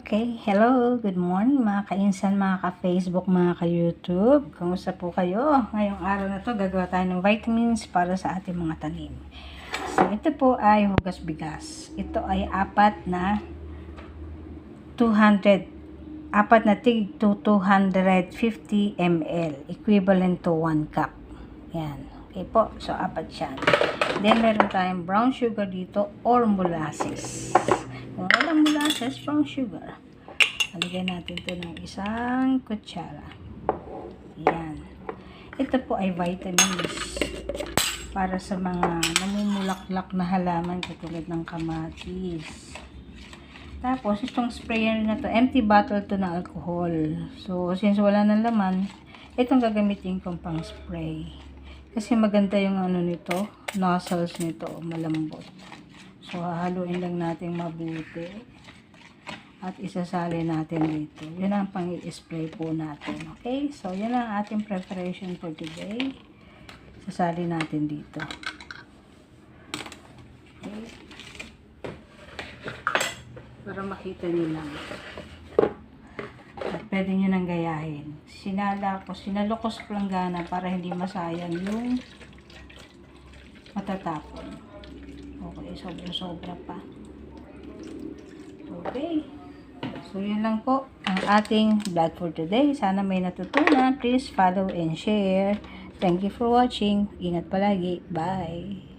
Okay, hello, good morning mga kainsan, mga ka-Facebook, mga ka-YouTube. Kamusta po kayo? Ngayong araw na to gagawa tayo ng vitamins para sa ating mga tanim. So, ito po ay hugas bigas. Ito ay apat na tig to 250 ml, equivalent to 1 cup. Yan. Okay po, so apat siya. Then, meron tayong brown sugar dito or molasses. Kung walang molasses, brown sugar. Alagyan natin ito ng isang kutsara. Ayan. Ito po ay vitamins para sa mga namumulaklak na halaman katulad ng kamatis. Tapos, itong sprayer na to, empty bottle to na alcohol. So, since wala nang laman, itong gagamitin kong pang spray. Kasi maganda yung nito, nozzles nito, malambot. So, hahaluin lang natin mabuti. At isasali natin dito. Yun ang pang-i-spray po natin. Okay? So, yun ang ating preparation for today. Sasali natin dito. Okay? Para makita nyo lang. At pwede nyo nang gayahin. Sinalokos ko lang gana para hindi masayang yung matatapon. Okay, sobra-sobra pa. Okay. So, yun lang po ang ating vlog for today. Sana may natutunan. Please follow and share. Thank you for watching. Ingat palagi. Bye.